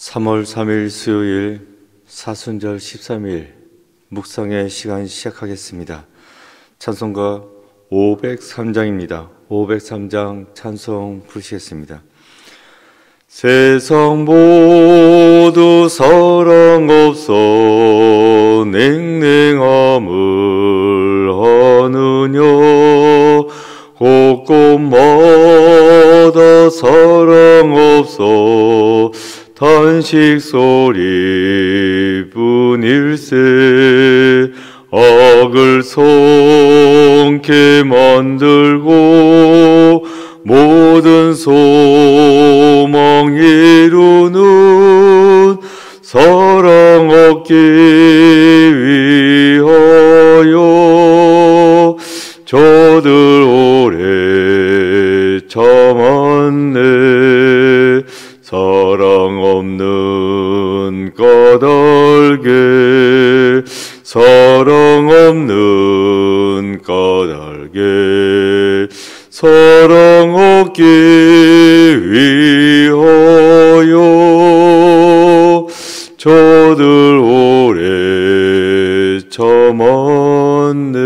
3월 3일 수요일 사순절 13일 묵상의 시간 시작하겠습니다. 찬송가 503장입니다. 503장 찬송 부르시겠습니다. 세상 모두 사랑 없어 냉랭함을 하느냐 곳곳마다 사랑 없어 탄식 소리뿐일세 악을 성케 만들고 모든 소망 이루는 사랑 얻기 위하여 저들 오래 참았네. 사랑 없는 까닭에 사랑 없는 까닭에 사랑 얻기 위하여 저들 오래 참았네.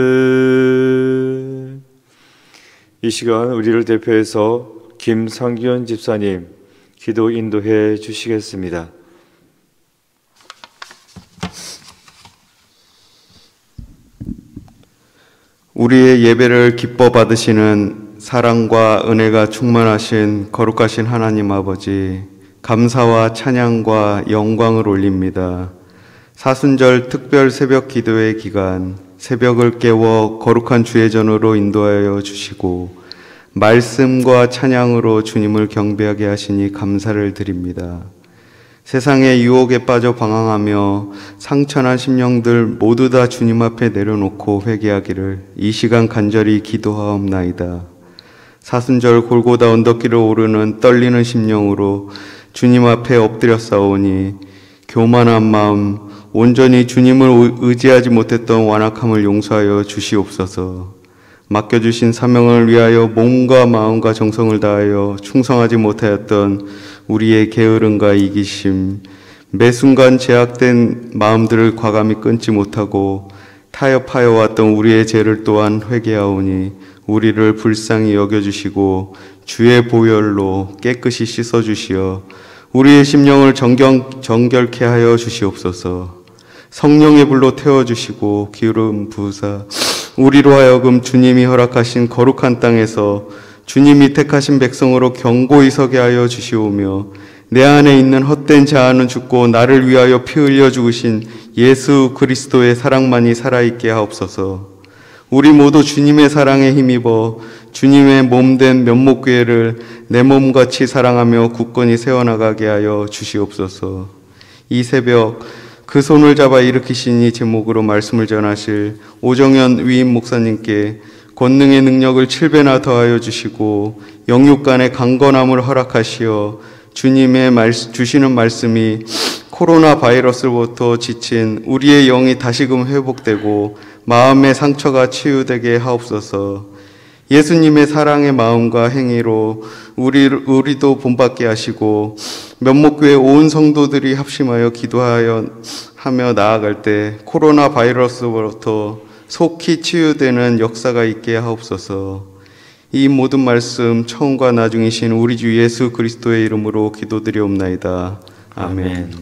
이 시간 우리를 대표해서 김상규현 집사님 기도 인도해 주시겠습니다. 우리의 예배를 기뻐 받으시는 사랑과 은혜가 충만하신 거룩하신 하나님 아버지, 감사와 찬양과 영광을 올립니다. 사순절 특별 새벽 기도의 기간, 새벽을 깨워 거룩한 주의 전으로 인도하여 주시고 말씀과 찬양으로 주님을 경배하게 하시니 감사를 드립니다. 세상의 유혹에 빠져 방황하며 상처난 심령들 모두 다 주님 앞에 내려놓고 회개하기를 이 시간 간절히 기도하옵나이다. 사순절 골고다 언덕길을 오르는 떨리는 심령으로 주님 앞에 엎드려 싸우니 교만한 마음, 온전히 주님을 의지하지 못했던 완악함을 용서하여 주시옵소서. 맡겨주신 사명을 위하여 몸과 마음과 정성을 다하여 충성하지 못하였던 우리의 게으름과 이기심, 매 순간 제약된 마음들을 과감히 끊지 못하고 타협하여 왔던 우리의 죄를 또한 회개하오니 우리를 불쌍히 여겨주시고 주의 보혈로 깨끗이 씻어주시어 우리의 심령을 정결케 하여 주시옵소서. 성령의 불로 태워주시고 기름 부으사 우리로 하여금 주님이 허락하신 거룩한 땅에서 주님이 택하신 백성으로 견고히 서게 하여 주시오며 내 안에 있는 헛된 자아는 죽고 나를 위하여 피 흘려 죽으신 예수 그리스도의 사랑만이 살아있게 하옵소서. 우리 모두 주님의 사랑에 힘입어 주님의 몸된 면목교회를 내 몸같이 사랑하며 굳건히 세워나가게 하여 주시옵소서. 이 새벽 그 손을 잡아 일으키시니 제목으로 말씀을 전하실 오정현 위임 목사님께 권능의 능력을 7배나 더하여 주시고 영육간의 강건함을 허락하시어 주님의 주시는 말씀이 코로나 바이러스로부터 지친 우리의 영이 다시금 회복되고 마음의 상처가 치유되게 하옵소서. 예수님의 사랑의 마음과 행위로 우리도 본받게 하시고 면목교회 온 성도들이 합심하여 기도하며 나아갈 때 코로나 바이러스로부터 속히 치유되는 역사가 있게 하옵소서. 이 모든 말씀 처음과 나중이신 우리 주 예수 그리스도의 이름으로 기도드리옵나이다. 아멘.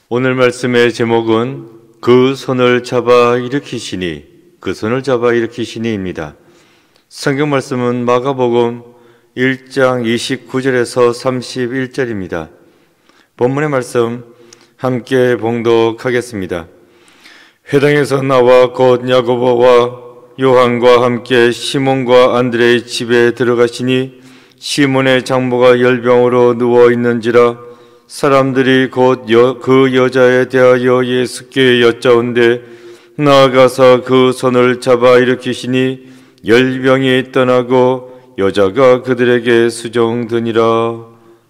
오늘 말씀의 제목은 그 손을 잡아 일으키시니, 그 손을 잡아 일으키시니입니다. 성경 말씀은 마가복음 1장 29절에서 31절입니다. 본문의 말씀 함께 봉독하겠습니다. 회당에서 나와 곧 야고보와 요한과 함께 시몬과 안드레의 집에 들어가시니 시몬의 장모가 열병으로 누워 있는지라 사람들이 곧 그 여자에 대하여 예수께 여짜온데 나아가서 그 손을 잡아 일으키시니 열병이 떠나고 여자가 그들에게 수종드니라.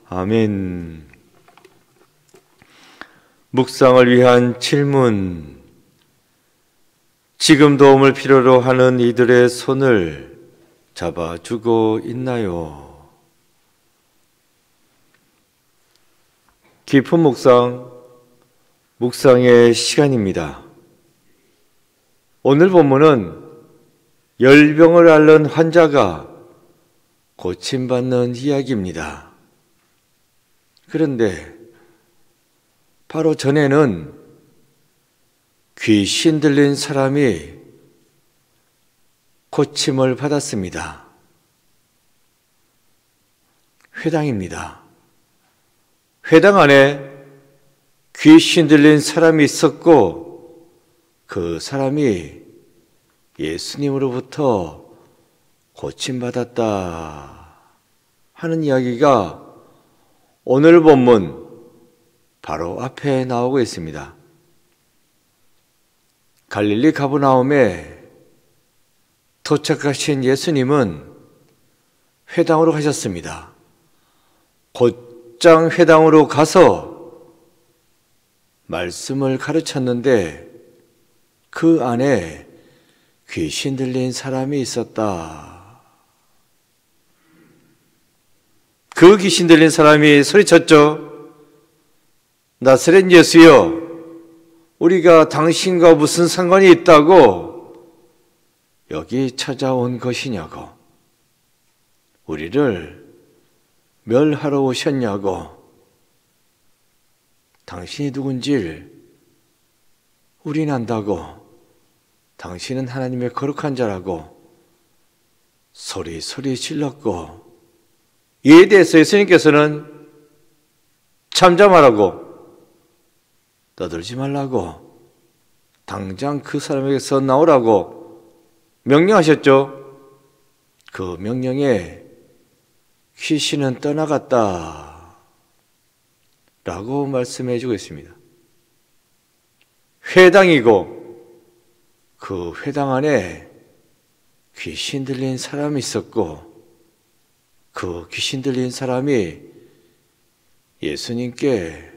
아멘. 묵상을 위한 질문. 지금 도움을 필요로 하는 이들의 손을 잡아주고 있나요? 깊은 묵상의 시간입니다. 오늘 본문은 열병을 앓는 환자가 고침받는 이야기입니다. 그런데 바로 전에는 귀신 들린 사람이 고침을 받았습니다. 회당입니다. 회당 안에 귀신 들린 사람이 있었고 그 사람이 예수님으로부터 고침받았다 하는 이야기가 오늘 본문 바로 앞에 나오고 있습니다. 갈릴리 가버나움에 도착하신 예수님은 회당으로 가셨습니다. 곧장 회당으로 가서 말씀을 가르쳤는데 그 안에 귀신 들린 사람이 있었다. 그 귀신 들린 사람이 소리쳤죠. 나사렛 예수여, 우리가 당신과 무슨 상관이 있다고 여기 찾아온 것이냐고, 우리를 멸하러 오셨냐고, 당신이 누군지 우린 안다고, 당신은 하나님의 거룩한 자라고 소리 질렀고, 이에 대해서 예수님께서는 잠잠하라고, 떠들지 말라고, 당장 그 사람에게서 나오라고 명령하셨죠. 그 명령에 귀신은 떠나갔다 라고 말씀해 주고 있습니다. 회당이고 그 회당 안에 귀신 들린 사람이 있었고 그 귀신 들린 사람이 예수님께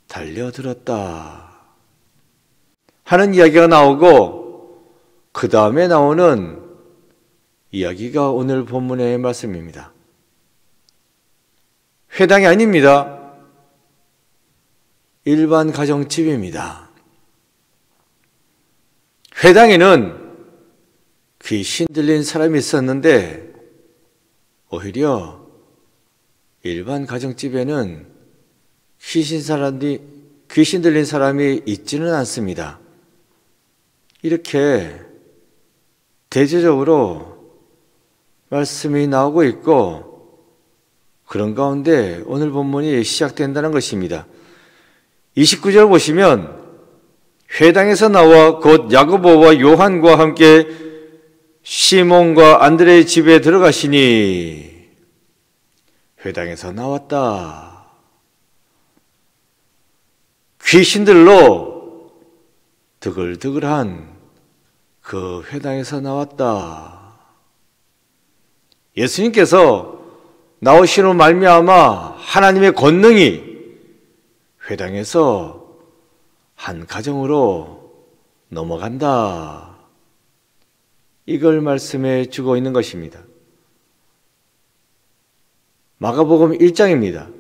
달려들었다 하는 이야기가 나오고, 그 다음에 나오는 이야기가 오늘 본문의 말씀입니다. 회당이 아닙니다. 일반 가정집입니다. 회당에는 귀신 들린 사람이 있었는데 오히려 일반 가정집에는 귀신 들린 사람이 있지는 않습니다. 이렇게 대체적으로 말씀이 나오고 있고, 그런 가운데 오늘 본문이 시작된다는 것입니다. 29절 보시면 회당에서 나와 곧 야고보와 요한과 함께 시몬과 안드레의 집에 들어가시니, 회당에서 나왔다. 귀신들로 드글드글한 그 회당에서 나왔다. 예수님께서 나오신 후 말미암아 하나님의 권능이 회당에서 한 가정으로 넘어간다. 이걸 말씀해 주고 있는 것입니다. 마가복음 1장입니다.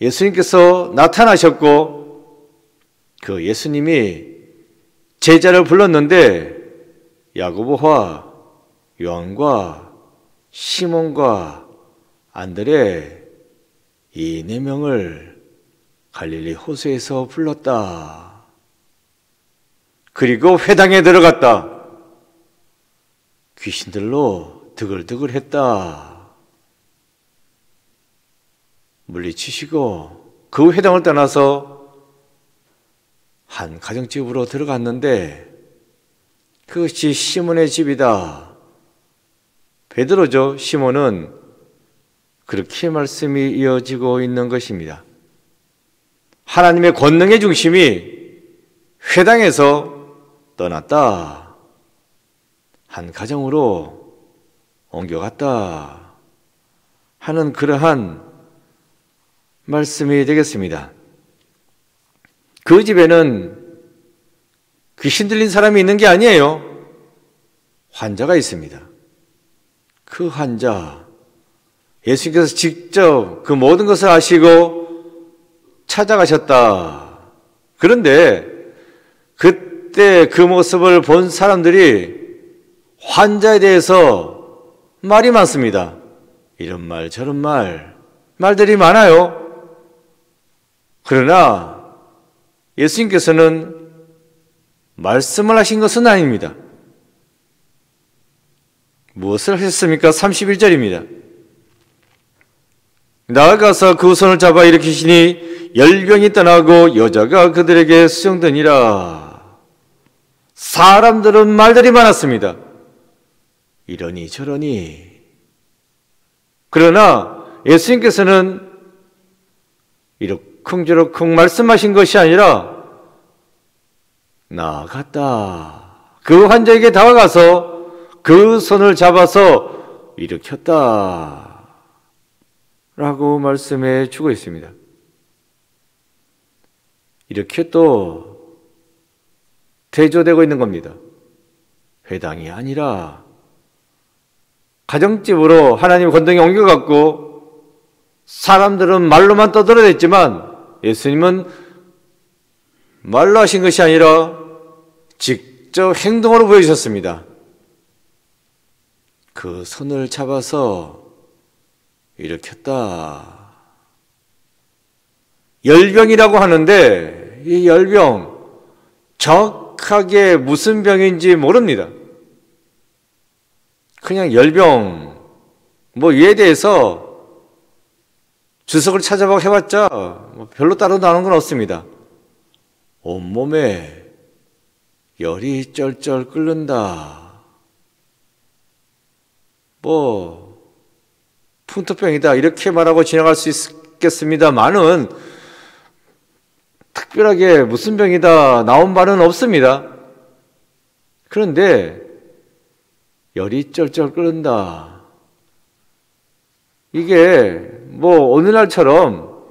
예수님께서 나타나셨고 그 예수님이 제자를 불렀는데 야고보와 요한과 시몬과 안드레 이 네 명을 갈릴리 호수에서 불렀다. 그리고 회당에 들어갔다. 귀신들로 드글드글했다. 물리치시고 그 회당을 떠나서 한 가정집으로 들어갔는데 그것이 시몬의 집이다. 베드로죠. 시몬은 그렇게 말씀이 이어지고 있는 것입니다. 하나님의 권능의 중심이 회당에서 떠났다. 한 가정으로 옮겨갔다 하는 그러한 말씀이 되겠습니다. 그 집에는 귀신 들린 사람이 있는 게 아니에요. 환자가 있습니다. 그 환자, 예수님께서 직접 그 모든 것을 아시고 찾아가셨다. 그런데 그때 그 모습을 본 사람들이 환자에 대해서 말이 많습니다. 이런 말 저런 말들이 많아요. 그러나 예수님께서는 말씀을 하신 것은 아닙니다. 무엇을 하셨습니까? 31절입니다. 나아가서 그 손을 잡아 일으키시니 열병이 떠나고 여자가 그들에게 수용되니라. 사람들은 말들이 많았습니다. 이러니 저러니. 그러나 예수님께서는 이러쿵저러쿵 말씀하신 것이 아니라 나아갔다. 그 환자에게 다가가서 그 손을 잡아서 일으켰다. 라고 말씀해 주고 있습니다. 이렇게 또 대조되고 있는 겁니다. 회당이 아니라 가정집으로 하나님 권능이 옮겨갔고 사람들은 말로만 떠들어댔지만 예수님은 말로 하신 것이 아니라 직접 행동으로 보여주셨습니다. 그 손을 잡아서 일으켰다. 열병이라고 하는데 이 열병 정확하게 무슨 병인지 모릅니다. 그냥 열병 이에 대해서 주석을 찾아보고 해봤자 별로 따로 나오는 건 없습니다. 온몸에 열이 쩔쩔 끓는다. 풍토병이다 이렇게 말하고 지나갈 수 있겠습니다만은 특별하게 무슨 병이다 나온 바는 없습니다. 그런데 열이 쩔쩔 끓는다. 이게 오늘날처럼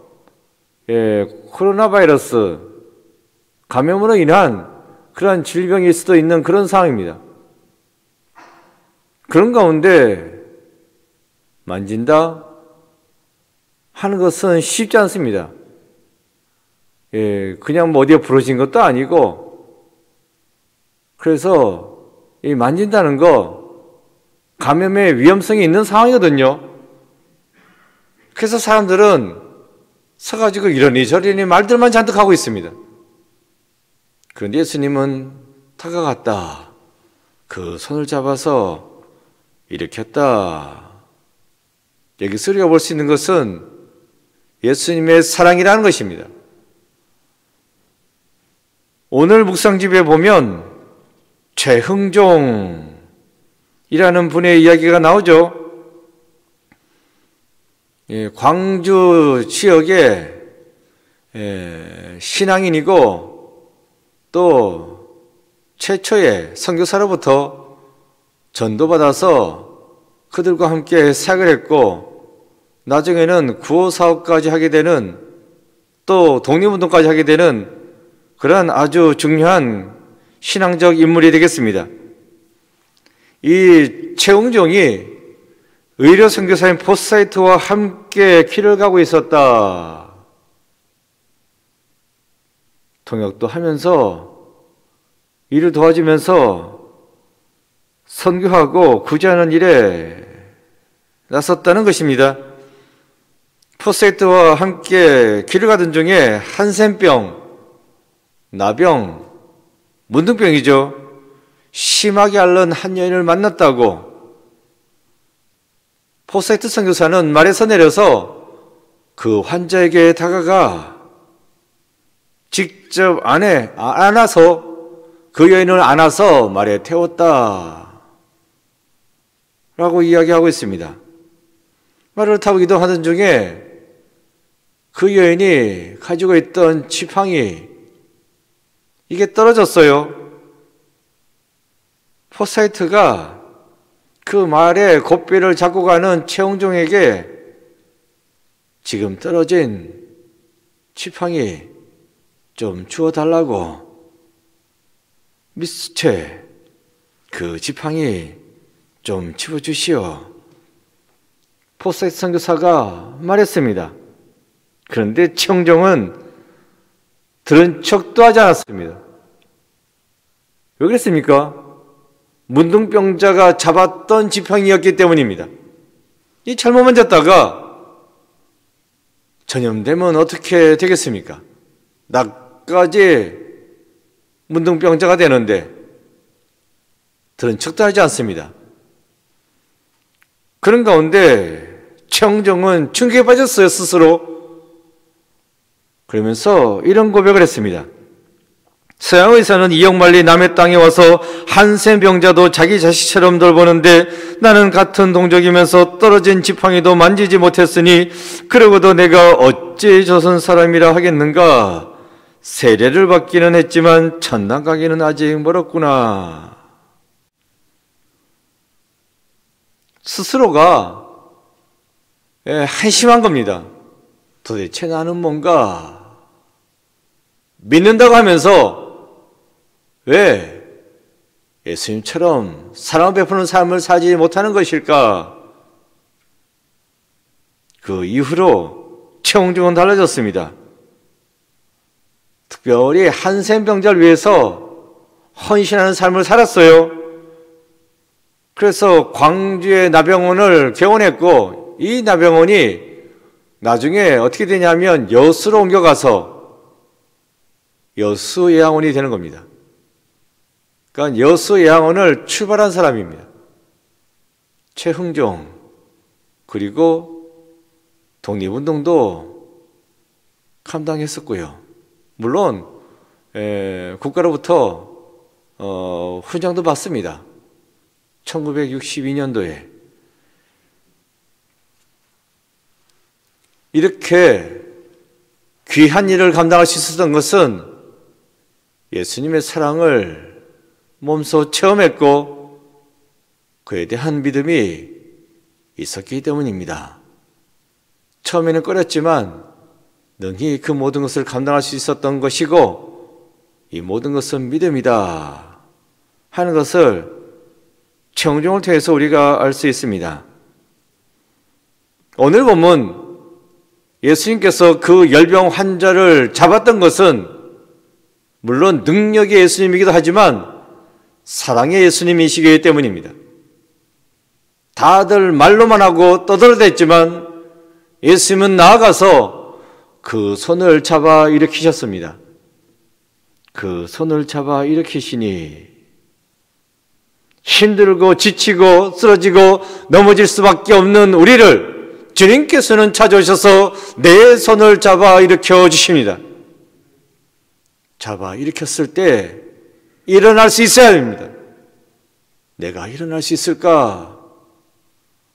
코로나 바이러스 감염으로 인한 그러한 질병일 수도 있는 그런 상황입니다. 그런 가운데 만진다 하는 것은 쉽지 않습니다. 그냥 어디에 부러진 것도 아니고, 그래서 이 만진다는 거 감염의 위험성이 있는 상황이거든요. 그래서 사람들은 서가지고 이러니 저러니 말들만 잔뜩 하고 있습니다. 그런데 예수님은 다가갔다. 그 손을 잡아서 일으켰다. 여기서 우리가 볼 수 있는 것은 예수님의 사랑이라는 것입니다. 오늘 묵상집에 보면 최흥종이라는 분의 이야기가 나오죠. 광주 지역의 신앙인이고 또 최초의 선교사로부터 전도받아서 그들과 함께 사역을 했고 나중에는 구호사업까지 하게 되는 또 독립운동까지 하게 되는 그런 아주 중요한 신앙적 인물이 되겠습니다. 이 최흥종이 의료 선교사인 포사이트와 함께 길을 가고 있었다. 통역도 하면서 일을 도와주면서 선교하고 구제하는 일에 나섰다는 것입니다. 포사이트와 함께 길을 가던 중에 한센병, 나병, 문둥병이죠. 심하게 앓는 한 여인을 만났다고 포사이트 선교사는 말에서 내려서 그 환자에게 다가가 직접 안아서 그 여인을 안아서 말에 태웠다 라고 이야기하고 있습니다. 말을 타고 이동하던 중에 그 여인이 가지고 있던 지팡이 이게 떨어졌어요. 포사이트가 그 말에 고삐를 잡고 가는 최흥종에게 지금 떨어진 지팡이 좀 주워달라고, 미스체 그 지팡이 좀 집어주시오. 포사이트 선교사가 말했습니다. 그런데 최흥종은 들은 척도 하지 않았습니다. 왜 그랬습니까? 문둥병자가 잡았던 지팡이였기 때문입니다. 이 잘못 만졌다가 전염되면 어떻게 되겠습니까? 나까지 문둥병자가 되는데 들은 척도 하지 않습니다. 그런 가운데 최홍종은 충격에 빠졌어요, 스스로. 그러면서 이런 고백을 했습니다. 서양 의사는 이역만리 남의 땅에 와서 한센병자도 자기 자식처럼 돌보는데 나는 같은 동족이면서 떨어진 지팡이도 만지지 못했으니 그러고도 내가 어찌 조선 사람이라 하겠는가. 세례를 받기는 했지만 천당 가기는 아직 멀었구나. 스스로가 한심한 겁니다. 도대체 나는 뭔가 믿는다고 하면서 왜 예수님처럼 사랑을 베푸는 삶을 살지 못하는 것일까? 그 이후로 최홍종은 달라졌습니다. 특별히 한센병자를 위해서 헌신하는 삶을 살았어요. 그래서 광주의 나병원을 개원했고 이 나병원이 나중에 어떻게 되냐면 여수로 옮겨가서 여수예양원이 되는 겁니다. 그러니까 여수예양원을 출발한 사람입니다. 최흥종. 그리고 독립운동도 감당했었고요. 물론 국가로부터 훈장도 받습니다. 1962년도에 이렇게 귀한 일을 감당할 수 있었던 것은 예수님의 사랑을 몸소 체험했고 그에 대한 믿음이 있었기 때문입니다. 처음에는 꺼렸지만 능히 그 모든 것을 감당할 수 있었던 것이고 이 모든 것은 믿음이다 하는 것을 최홍종을 통해서 우리가 알 수 있습니다. 오늘 보면 예수님께서 그 열병 환자를 잡았던 것은 물론 능력의 예수님이기도 하지만 사랑의 예수님이시기 때문입니다. 다들 말로만 하고 떠들어댔지만 예수님은 나아가서 그 손을 잡아 일으키셨습니다. 그 손을 잡아 일으키시니 힘들고 지치고 쓰러지고 넘어질 수밖에 없는 우리를 주님께서는 찾아오셔서 내 손을 잡아 일으켜 주십니다. 잡아 일으켰을 때 일어날 수 있어야 됩니다. 내가 일어날 수 있을까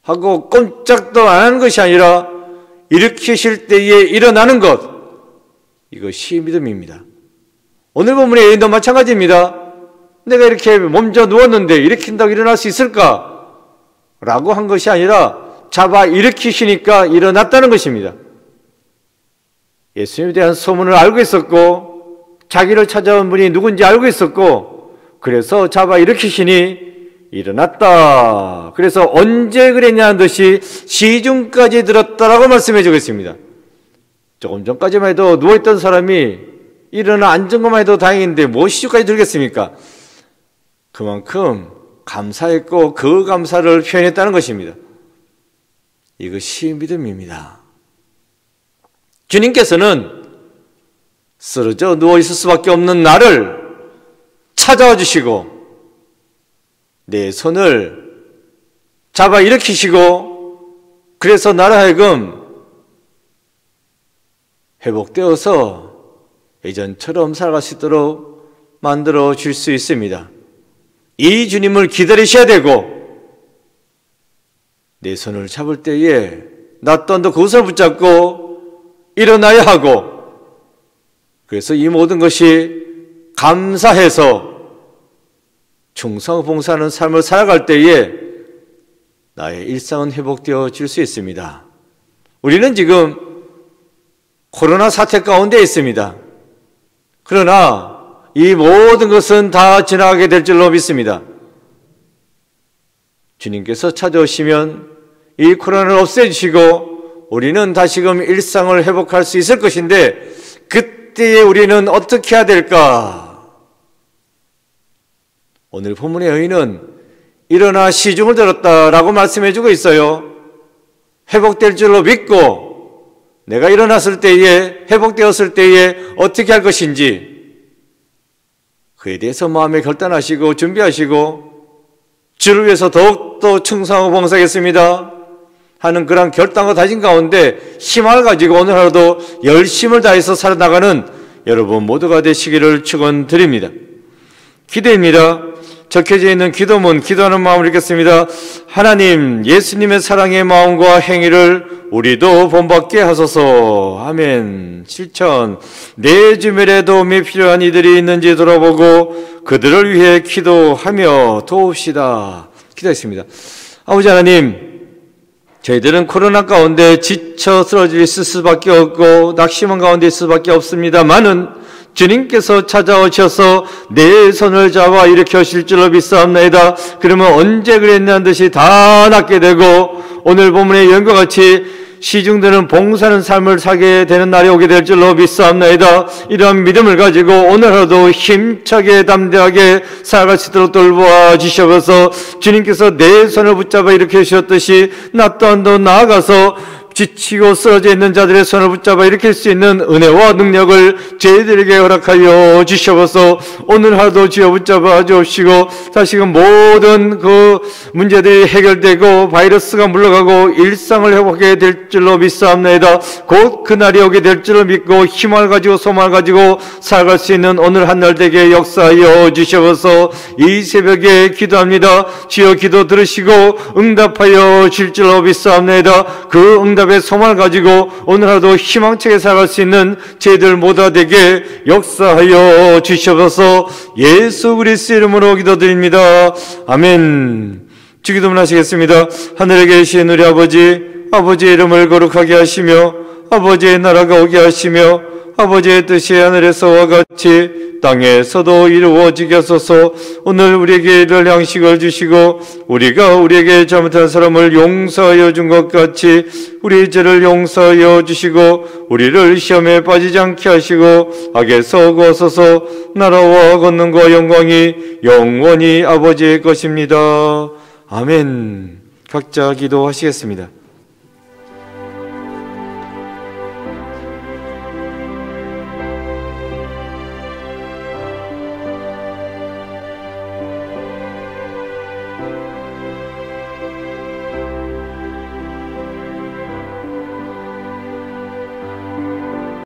하고 꼼짝도 안 하는 것이 아니라 일으키실 때에 일어나는 것, 이것이 믿음입니다. 오늘 본문의 예인도 마찬가지입니다. 내가 이렇게 몸져 누웠는데 일으킨다고 일어날 수 있을까? 라고 한 것이 아니라 잡아 일으키시니까 일어났다는 것입니다. 예수님에 대한 소문을 알고 있었고 자기를 찾아온 분이 누군지 알고 있었고 그래서 잡아 일으키시니 일어났다. 그래서 언제 그랬냐는 듯이 시중까지 들었다라고 말씀해 주고 있습니다. 조금 전까지만 해도 누워있던 사람이 일어나 앉은 것만 해도 다행인데 뭐 시중까지 들겠습니까? 그만큼 감사했고 그 감사를 표현했다는 것입니다. 이것이 믿음입니다. 주님께서는 쓰러져 누워있을 수밖에 없는 나를 찾아와 주시고 내 손을 잡아 일으키시고 그래서 나를 하여금 회복되어서 예전처럼 살아갈 수 있도록 만들어 줄 수 있습니다. 이 주님을 기다리셔야 되고 내 손을 잡을 때에 나 또한도 그것을 붙잡고 일어나야 하고 그래서 이 모든 것이 감사해서 충성을 봉사하는 삶을 살아갈 때에 나의 일상은 회복되어질 수 있습니다. 우리는 지금 코로나 사태 가운데 있습니다. 그러나 이 모든 것은 다 지나가게 될 줄로 믿습니다. 주님께서 찾아오시면 이 코로나를 없애주시고 우리는 다시금 일상을 회복할 수 있을 것인데 그때 그때에 우리는 어떻게 해야 될까? 오늘 본문의 여인은 일어나 시중을 들었다라고 말씀해주고 있어요. 회복될 줄로 믿고 내가 일어났을 때에, 회복되었을 때에 어떻게 할 것인지 그에 대해서 마음에 결단하시고 준비하시고 주를 위해서 더욱더 충성하고 봉사하겠습니다 하는 그런 결단과 다짐 가운데 힘을 가지고 오늘 하루도 열심을 다해서 살아나가는 여러분 모두가 되시기를 축원드립니다. 기도입니다. 적혀져 있는 기도문, 기도하는 마음을 읽겠습니다. 하나님, 예수님의 사랑의 마음과 행위를 우리도 본받게 하소서. 아멘. 실천. 내 주변에 도움이 필요한 이들이 있는지 돌아보고 그들을 위해 기도하며 도웁시다. 기도했습니다. 아버지 하나님, 저희들은 코로나 가운데 지쳐 쓰러질 수밖에 없고 낙심한 가운데 있을 수밖에 없습니다만은 주님께서 찾아오셔서 내 손을 잡아 일으켜실 줄로 믿사옵나이다. 그러면 언제 그랬냐는 듯이 다 낫게 되고 오늘 본문의 연과 같이 시중되는 봉사하는 삶을 살게 되는 날이 오게 될 줄로 믿사옵나이다. 이러한 믿음을 가지고 오늘 하루도 힘차게 담대하게 살아갈 수 있도록 돌보아 주셔서 주님께서 내 손을 붙잡아 일으키셨듯이 나 또한도 나아가서 지치고 쓰러져 있는 자들의 손을 붙잡아 일으킬 수 있는 은혜와 능력을 저희들에게 허락하여 주셔서 오늘 하루도 주여 붙잡아 주옵시고 다시금 모든 그 문제들이 해결되고 바이러스가 물러가고 일상을 회복하게 될 줄로 믿사옵나이다. 곧 그날이 오게 될 줄로 믿고 힘을 가지고 소망을 가지고 살아갈 수 있는 오늘 한 날 되게 역사하여 주셔서 이 새벽에 기도합니다. 주여 기도 들으시고 응답하여 줄 줄로 믿사옵나이다. 그 응답의 소망을 가지고 오늘 하루도 희망차게 살아갈 수 있는 저희들 모두가 되게 역사하여 주셔서 예수 그리스도 이름으로 기도드립니다. 아멘. 주기도문 하시겠습니다. 하늘에 계신 우리 아버지, 아버지의 이름을 거룩하게 하시며 아버지의 나라가 오게 하시며 아버지의 뜻이 하늘에서와 같이 땅에서도 이루어지게 하소서. 오늘 우리에게 이를 양식을 주시고 우리가 우리에게 잘못한 사람을 용서하여 준 것 같이 우리의 죄를 용서하여 주시고 우리를 시험에 빠지지 않게 하시고 악에서 구하소서. 나라와 권능과 영광이 영원히 아버지의 것입니다. 아멘. 각자 기도하시겠습니다.